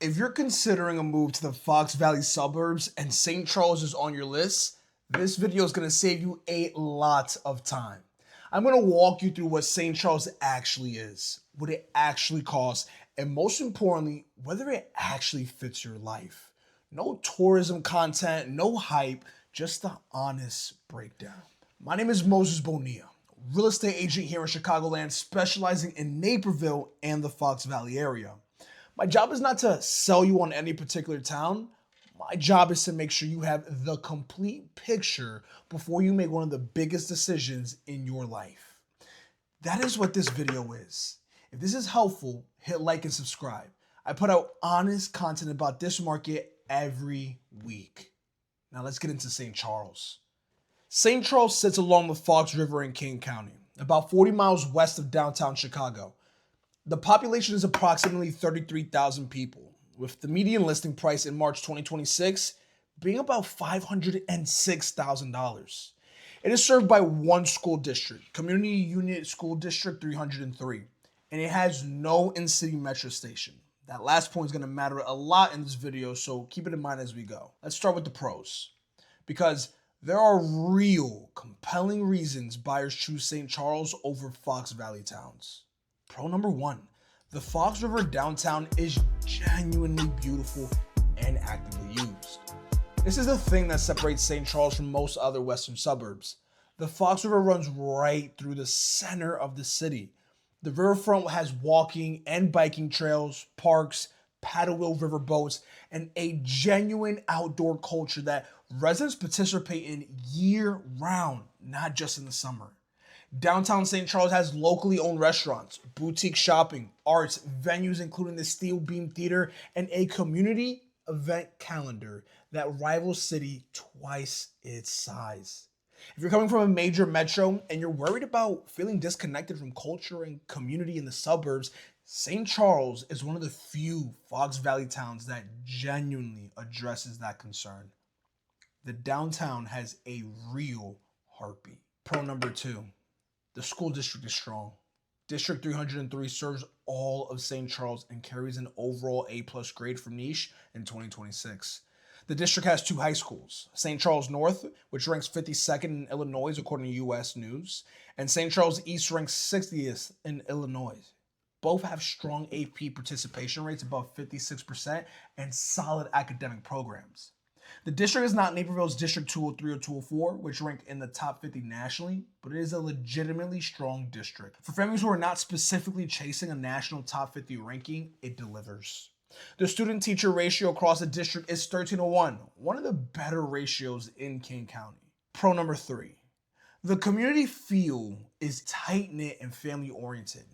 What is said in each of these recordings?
If you're considering a move to the Fox Valley suburbs and St. Charles is on your list, this video is going to save you a lot of time. I'm going to walk you through what St. Charles actually is, what it actually costs, and most importantly, whether it actually fits your life. No tourism content, no hype, just the honest breakdown. My name is Moses Bonilla, real estate agent here in Chicagoland, specializing in Naperville and the Fox Valley area. My job is not to sell you on any particular town. My job is to make sure you have the complete picture before you make one of the biggest decisions in your life. That is what this video is. If this is helpful, hit like and subscribe. I put out honest content about this market every week. Now let's get into St. Charles. St. Charles sits along the Fox River in King County, about 40 miles west of downtown Chicago. The population is approximately 33,000 people, with the median listing price in March 2026 being about $506,000. It is served by one school district, Community Unit School District 303, and it has no in-city metro station. That last point is going to matter a lot in this video, so keep it in mind as we go. Let's start with the pros, because there are real, compelling reasons buyers choose St. Charles over Fox Valley towns. Pro number one, the Fox River downtown is genuinely beautiful and actively used. This is the thing that separates St. Charles from most other western suburbs. The Fox River runs right through the center of the city. The riverfront has walking and biking trails, parks, paddle wheel river boats, and a genuine outdoor culture that residents participate in year-round, not just in the summer. Downtown St. Charles has locally owned restaurants, boutique shopping, arts, venues including the Steel Beam Theater, and a community event calendar that rivals city twice its size. If you're coming from a major metro and you're worried about feeling disconnected from culture and community in the suburbs, St. Charles is one of the few Fox Valley towns that genuinely addresses that concern. The downtown has a real heartbeat. Pro number two. The school district is strong. District 303 serves all of St. Charles and carries an overall A+ grade from Niche in 2026. The district has two high schools, St. Charles North, which ranks 52nd in Illinois according to U.S. News, and St. Charles East ranks 60th in Illinois. Both have strong AP participation rates above 56% and solid academic programs. The district is not Naperville's District 203 or 204, which rank in the top 50 nationally, but it is a legitimately strong district. For families who are not specifically chasing a national top 50 ranking, it delivers. The student-teacher ratio across the district is 13:1, one of the better ratios in King County. Pro number three, the community feel is tight-knit and family-oriented.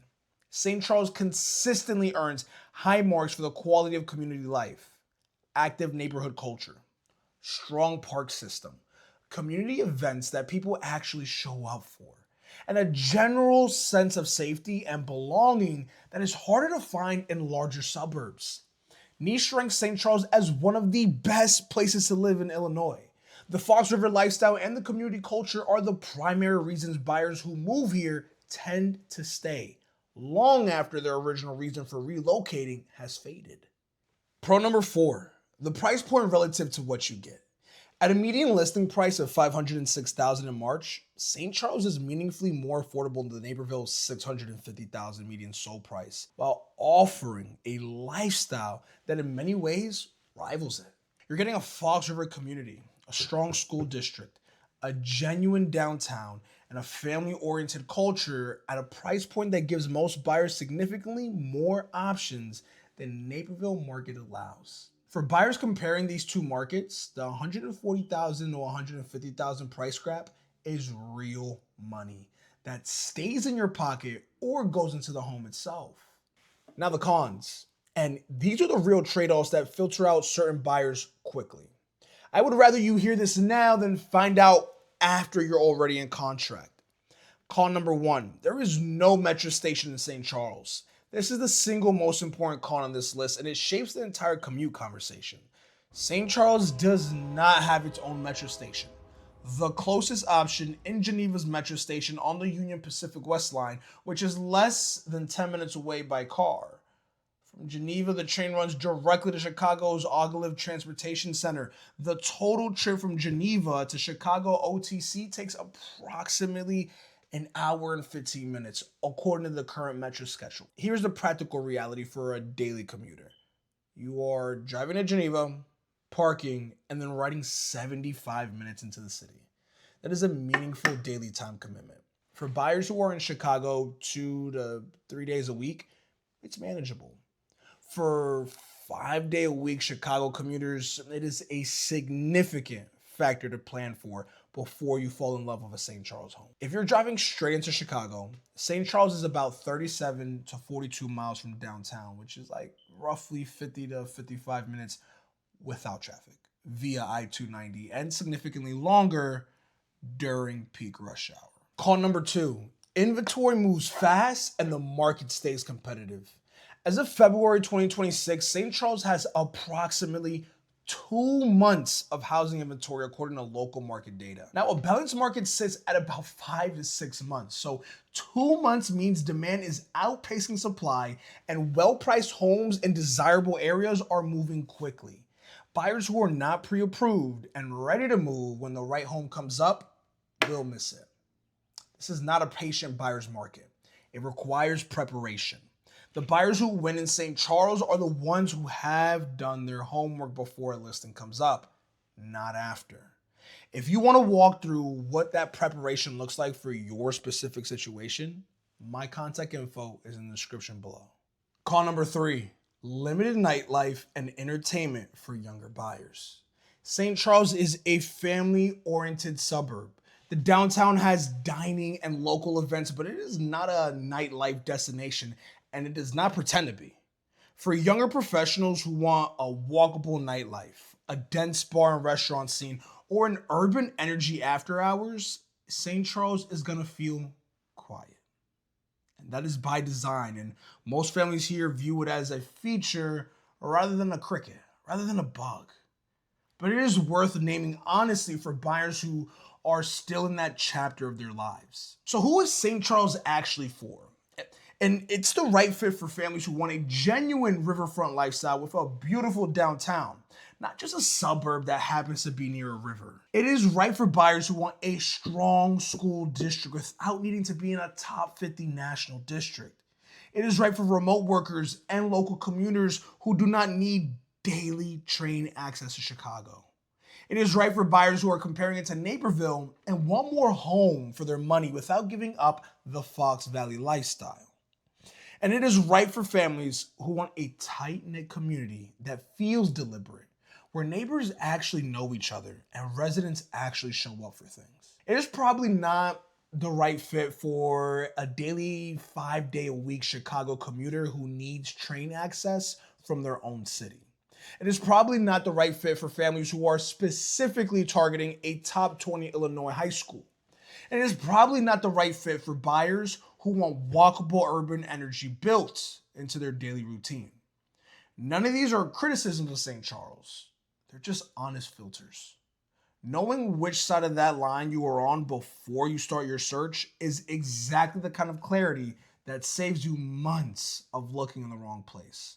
St. Charles consistently earns high marks for the quality of community life, active neighborhood culture, strong park system, community events that people actually show up for, and a general sense of safety and belonging that is harder to find in larger suburbs. Niche ranks St. Charles as one of the best places to live in Illinois. The Fox River lifestyle and the community culture are the primary reasons buyers who move here tend to stay, long after their original reason for relocating has faded. Pro number four, the price point relative to what you get. At a median listing price of $506,000 in March, St. Charles is meaningfully more affordable than Naperville's $650,000 median sold price, while offering a lifestyle that in many ways rivals it. You're getting a Fox River community, a strong school district, a genuine downtown, and a family-oriented culture at a price point that gives most buyers significantly more options than Naperville market allows. For buyers comparing these two markets, the $140,000 to $150,000 price gap is real money that stays in your pocket or goes into the home itself. Now the cons, and these are the real trade-offs that filter out certain buyers quickly. I would rather you hear this now than find out after you're already in contract. Con number one, there is no metro station in St. Charles. This is the single most important con on this list, and it shapes the entire commute conversation. St. Charles does not have its own metro station. The closest option in Geneva's metro station on the Union Pacific West Line, which is less than 10 minutes away by car. From Geneva, the train runs directly to Chicago's Ogilvy Transportation Center. The total trip from Geneva to Chicago OTC takes approximately an hour and 15 minutes, according to the current metro schedule. Here's the practical reality for a daily commuter. You are driving to Geneva, parking, and then riding 75 minutes into the city. That is a meaningful daily time commitment. For buyers who are in Chicago 2 to 3 days a week, it's manageable. For 5-day-a-week Chicago commuters, it is a significant factor to plan for before you fall in love with a St. Charles home. If you're driving straight into Chicago, St. Charles is about 37 to 42 miles from downtown, which is like roughly 50 to 55 minutes without traffic via I-290, and significantly longer during peak rush hour. Call number 2, inventory moves fast and the market stays competitive. As of February 2026, St. Charles has approximately 2 months of housing inventory according to local market data. Now, a balanced market sits at about 5 to 6 months. So 2 months means demand is outpacing supply and well-priced homes in desirable areas are moving quickly. Buyers who are not pre-approved and ready to move when the right home comes up will miss it. This is not a patient buyer's market. It requires preparation. The buyers who win in St. Charles are the ones who have done their homework before a listing comes up, not after. If you want to walk through what that preparation looks like for your specific situation, my contact info is in the description below. Call number 3, limited nightlife and entertainment for younger buyers. St. Charles is a family-oriented suburb. The downtown has dining and local events, but it is not a nightlife destination, and it does not pretend to be. For younger professionals who want a walkable nightlife, a dense bar and restaurant scene, or an urban energy after hours, St. Charles is gonna feel quiet. And that is by design, and most families here view it as a feature rather than a cricket, rather than a bug. But it is worth naming honestly for buyers who are still in that chapter of their lives. So who is St. Charles actually for? And it's the right fit for families who want a genuine riverfront lifestyle with a beautiful downtown, not just a suburb that happens to be near a river. It is right for buyers who want a strong school district without needing to be in a top 50 national district. It is right for remote workers and local commuters who do not need daily train access to Chicago. It is right for buyers who are comparing it to Naperville and want more home for their money without giving up the Fox Valley lifestyle. And it is right for families who want a tight-knit community that feels deliberate, where neighbors actually know each other and residents actually show up for things. It is probably not the right fit for a daily 5-day-a-week Chicago commuter who needs train access from their own city. It is probably not the right fit for families who are specifically targeting a top 20 Illinois high school. And it is probably not the right fit for buyers who want walkable urban energy built into their daily routine. None of these are criticisms of St. Charles. They're just honest filters. Knowing which side of that line you are on before you start your search is exactly the kind of clarity that saves you months of looking in the wrong place.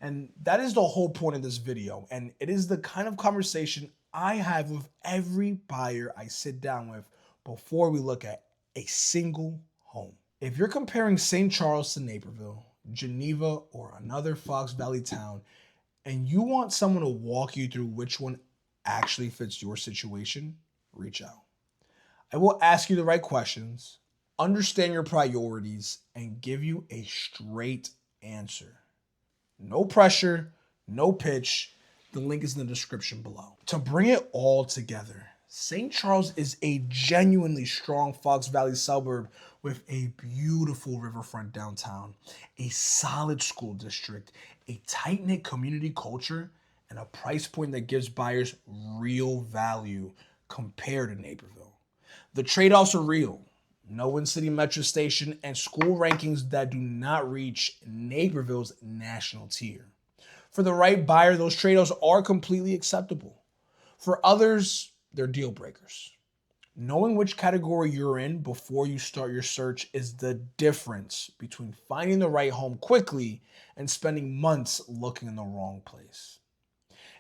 And that is the whole point of this video. And it is the kind of conversation I have with every buyer I sit down with before we look at a single home. If you're comparing St. Charles to Naperville, Geneva, or another Fox Valley town, and you want someone to walk you through which one actually fits your situation, reach out. I will ask you the right questions, understand your priorities, and give you a straight answer. No pressure, no pitch. The link is in the description below. To bring it all together, St. Charles is a genuinely strong Fox Valley suburb with a beautiful riverfront downtown, a solid school district, a tight-knit community culture, and a price point that gives buyers real value compared to Naperville. The trade-offs are real. No in-city metro station and school rankings that do not reach Naperville's national tier. For the right buyer, those trade-offs are completely acceptable. For others, they're deal breakers. Knowing which category you're in before you start your search is the difference between finding the right home quickly and spending months looking in the wrong place.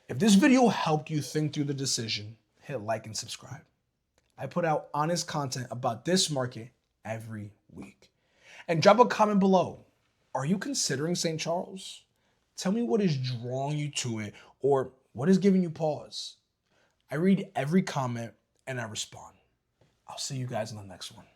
If this video helped you think through the decision, hit like and subscribe. I put out honest content about this market every week. And drop a comment below. Are you considering St. Charles? Tell me what is drawing you to it or what is giving you pause. I read every comment and I respond. I'll see you guys in the next one.